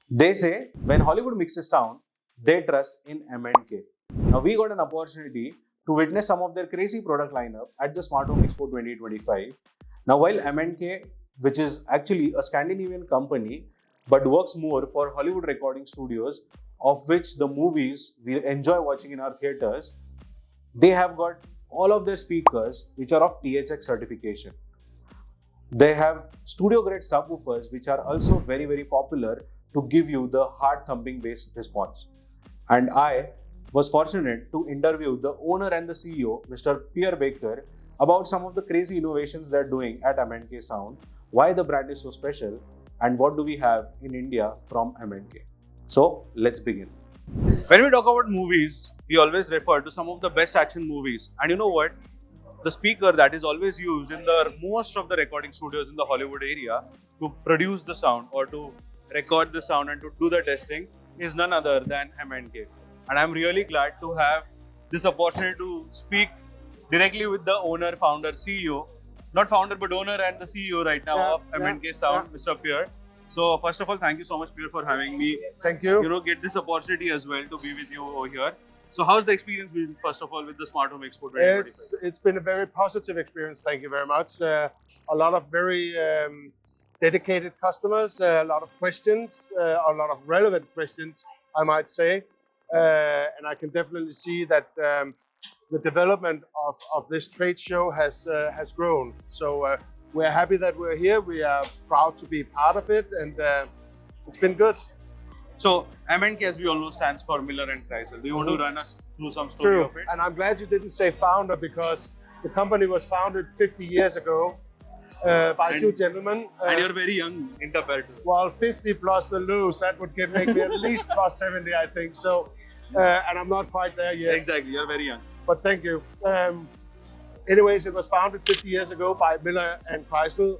They say when Hollywood mixes sound, they trust in M&K. Now we got an opportunity to witness some of their crazy product lineup at the Smart Home Expo 2025. Now while M&K, which is actually a Scandinavian company but works more for Hollywood recording studios, of which the movies we enjoy watching in our theaters, they have got all of their speakers which are of THX certification. They have studio grade subwoofers which are also very popular to give you the hard thumping bass response. And I was fortunate to interview the owner and the CEO, Mr. Pierre Baker, about some of the crazy innovations they're doing at M&K Sound, why the brand is so special, and what do we have in India from M&K. So let's begin. When we talk about movies, we always refer to some of the best action movies. And you know what? The speaker that is always used in the most of the recording studios in the Hollywood area to produce the sound or to record the sound and to do the testing is none other than M&K. And I'm really glad to have this opportunity to speak directly with the owner, founder, CEO, not founder but owner and the CEO right now of M&K Sound, Mr. Pierre. So first of all, thank you so much, Pierre, for having me. Thank you. Get this opportunity as well to be with you over here. So how's the experience been, first of all, with the Smart Home Expo 2025? It's been a very positive experience. Thank you very much. A lot of very dedicated customers, a lot of questions, a lot of relevant questions, I might say. And I can definitely see that the development of this trade show has grown. So we're happy that we're here. We are proud to be part of it, and it's been good. So M&K, as we all know, stands for Miller and Kreisel. Do you want to run us through some story of it? And I'm glad you didn't say founder, because the company was founded 50 years ago by two gentlemen. And you're very young in compared to it. Well, 50 plus the loose, that would make me at least plus 70, I think. So, and I'm not quite there yet. Exactly, you're very young. But thank you. Anyways, it was founded 50 years ago by Miller and Kreisel.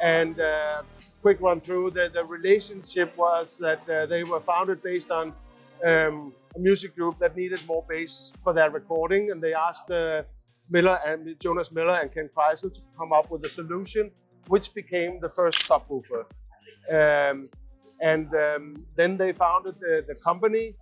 And quick run through, the relationship was that they were founded based on a music group that needed more bass for their recording, and they asked Jonas Miller and Ken Kreisel to come up with a solution, which became the first subwoofer. Then they founded the company.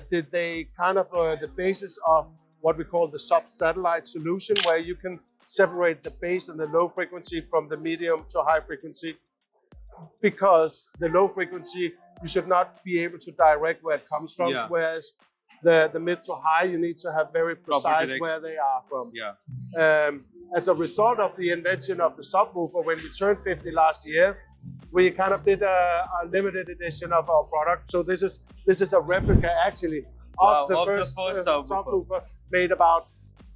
Did they kind of the basis of what we call the sub-satellite solution, where you can separate the bass and the low frequency from the medium to high frequency, because the low frequency you should not be able to direct where it comes from, whereas the mid to high you need to have very precise where they are from. As a result of the invention of the subwoofer, when we turned 50 last year, we kind of did a limited edition of our product. So this is a replica actually of the first subwoofer made about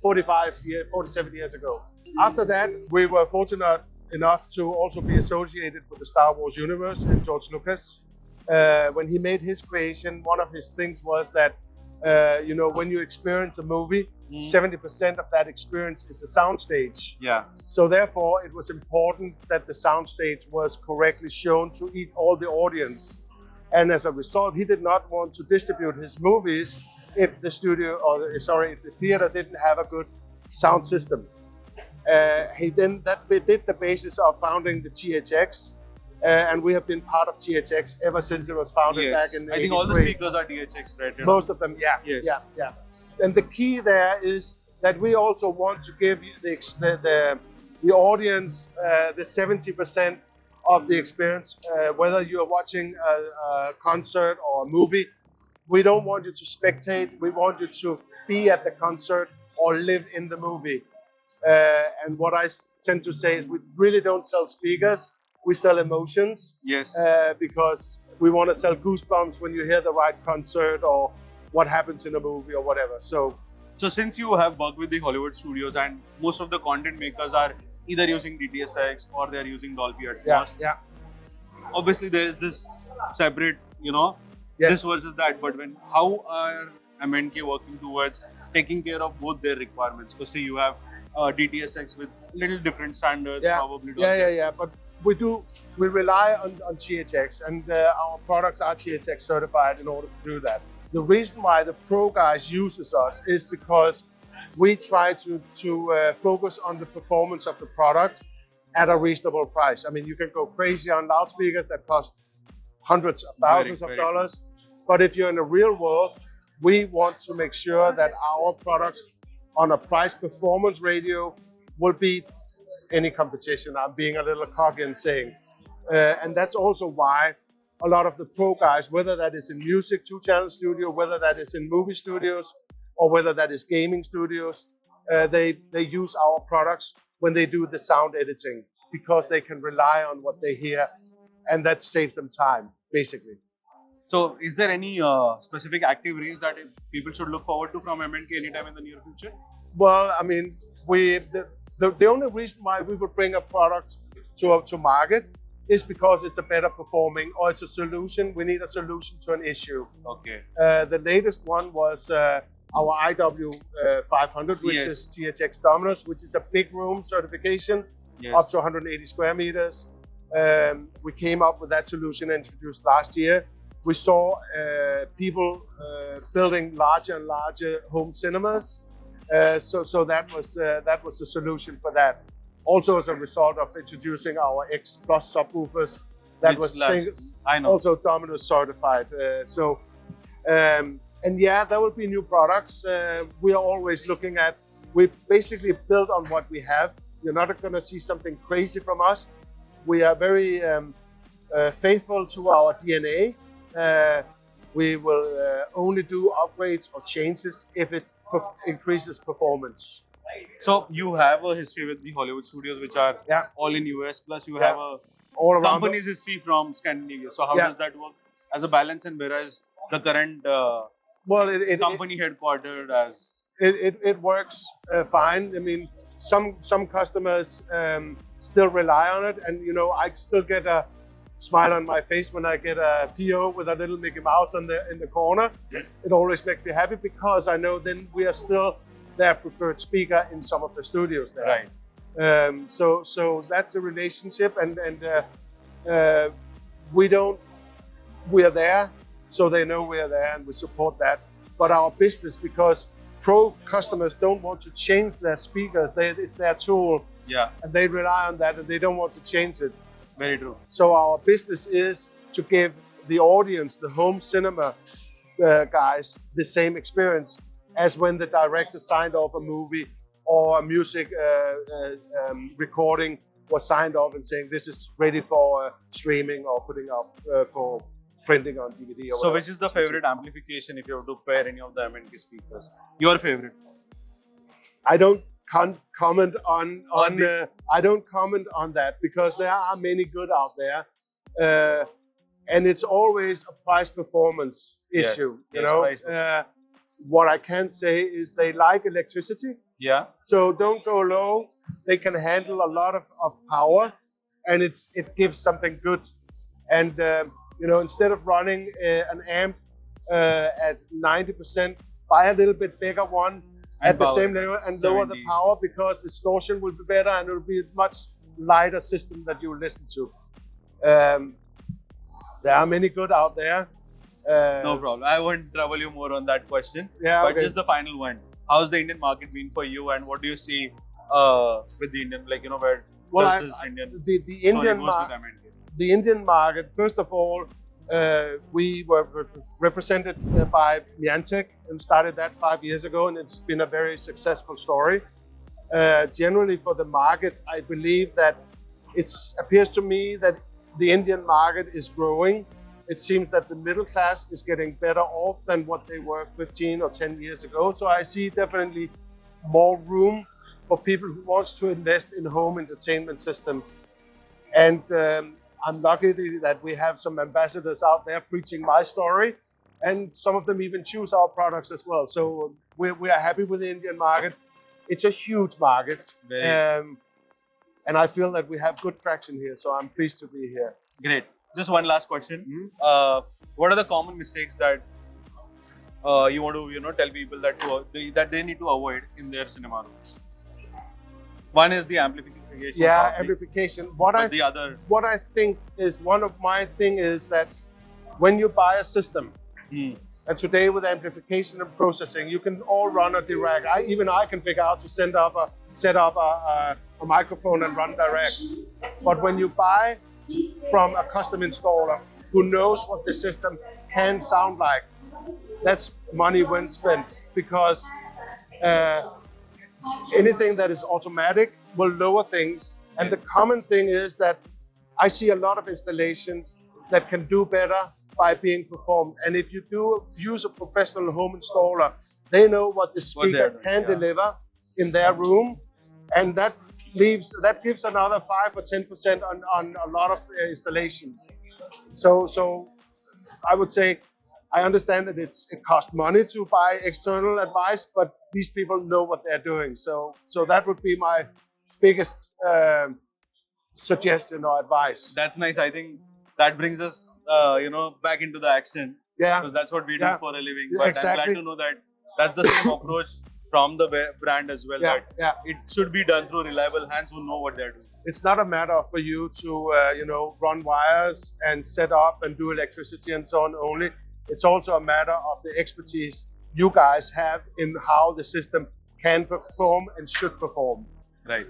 47 years ago. After that, we were fortunate enough to also be associated with the Star Wars universe and George Lucas. When he made his creation, one of his things was that, when you experience a movie, 70% of that experience is a soundstage. So therefore, it was important that the soundstage was correctly shown to all the audience. And as a result, he did not want to distribute his movies if the theater didn't have a good sound system. That did the basis of founding the THX, and we have been part of THX ever since it was founded back in 83. I think all the speakers are THX, right? Most of them, yeah. And the key there is that we also want to give the audience the 70% of the experience, whether you're watching a concert or a movie. We don't want you to spectate. We want you to be at the concert or live in the movie. And what I tend to say is we really don't sell speakers. We sell emotions. Because we want to sell goosebumps when you hear the right concert or what happens in a movie or whatever. So since you have worked with the Hollywood studios and most of the content makers are either using DTS:X or they're using Dolby Atmos. Obviously, there is this separate, this versus that. But how are M&K working towards taking care of both their requirements? Because say you have DTS:X with little different standards, probably. But we rely on THX, and our products are THX certified in order to do that. The reason why the Pro guys uses us is because we try to focus on the performance of the product at a reasonable price. I mean, you can go crazy on loudspeakers that cost hundreds of thousands Very of true. dollars. But if you're in the real world, we want to make sure that our products on a price performance ratio will beat any competition. I'm being a little cocky in saying. And that's also why a lot of the pro guys, whether that is in music, 2-channel studio, whether that is in movie studios, or whether that is gaming studios, they use our products when they do the sound editing because they can rely on what they hear, and that saves them time, basically. So, is there any specific active range that people should look forward to from M&K anytime in the near future? Well, I mean, the only reason why we would bring a product to market is because it's a better performing or it's a solution. We need a solution to an issue. Okay. The latest one was our IW 500, which Yes. is THX Dominus, which is a big room certification, Yes. up to 180 square meters. We came up with that solution introduced last year. We saw people building larger and larger home cinemas. So that was the solution for that. Also, as a result of introducing our X Plus subwoofers, that Which was lasts- I know. also Dominus certified. And yeah, there will be new products. We are always looking at. We basically build on what we have. You're not going to see something crazy from us. We are very faithful to our DNA. We will only do upgrades or changes if it increases performance. So, you have a history with the Hollywood studios, which are Yeah. all in US, plus you Yeah. have a All around. company's history from Scandinavia. So, how Yeah. does that work as a balance, and whereas the current Well, it company headquartered as it works fine. I mean, some customers still rely on it, and I still get a smile on my face when I get a PO with a little Mickey Mouse in the corner. It always makes me happy because I know then we are still their preferred speaker in some of the studios there. right. So that's the relationship, and we are there, so they know we are there, and we support that. But our business, because pro customers don't want to change their speakers, it's their tool, Yeah, and they rely on that, and they don't want to change it. very true. So our business is to give the audience, the home cinema guys, the same experience as when the director signed off a movie or a music recording was signed off and saying this is ready for streaming or putting up for printing on DVD. Or So, whatever. which is the favorite amplification if you have to pair any of the M&K speakers? Your favorite? I don't comment on this. I don't comment on that because there are many good out there, and it's always a price performance Yes, issue. yes, price What I can say is they like electricity, Yeah. so don't go low. They can handle a lot of power, and it gives something good. And instead of running an amp at 90%, buy a little bit bigger one at the power same it level at and lower the 70. power, because distortion will be better and it will be a much lighter system that you will listen to. There are many good out there. No problem. I won't trouble you more on that question. Yeah, But okay. just the final one. How's the Indian market been for you, and what do you see with the Indian, where Well, does this Indian the story Indian goes market. with M&K? The Indian market, first of all, we were represented by Niantic and started that 5 years ago, and it's been a very successful story. Generally, for the market, I believe that it appears to me that the Indian market is growing. It seems that the middle class is getting better off than what they were 15 or 10 years ago. So I see definitely more room for people who want to invest in home entertainment systems. And I'm lucky that we have some ambassadors out there preaching my story, and some of them even choose our products as well. So we are happy with the Indian market. It's a huge market, Very and I feel that we have good traction here. So I'm pleased to be here. great. Just one last question. What are the common mistakes that you want to tell people that they need to avoid in their cinema rooms? One is the amplification. Yeah, probably, amplification. but the other, What I think is one of my thing is that when you buy a system, and today with amplification and processing, you can all run a direct. I can figure out to set up a microphone and run direct. But when you buy from a custom installer, who knows what the system can sound like, that's money well spent, because anything that is automatic will lower things. And the common thing is that I see a lot of installations that can do better by being performed. And if you do use a professional home installer, they know what the speaker can deliver in their room, and that gives another 5 or 10% on a lot of installations. So I would say, I understand that it costs money to buy external advice, but these people know what they're doing. So that would be my biggest suggestion or advice. That's nice. I think that brings us, back into the action. Yeah. Because that's what we do for a living. Yeah, But exactly. I'm glad to know that that's the same approach from the brand as well. Yeah, That yeah. it should be done through reliable hands who know what they're doing. It's not a matter for you to, run wires and set up and do electricity and so on only. It's also a matter of the expertise you guys have in how the system can perform and should perform. Right.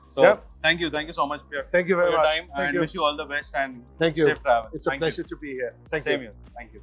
So Yeah. thank you so much, Pierre, Thank you for very your much. time, Thank and you. wish you all the best and Thank you. safe travel. It's a Thank pleasure to be here. You. Thank Same you. here. Thank you.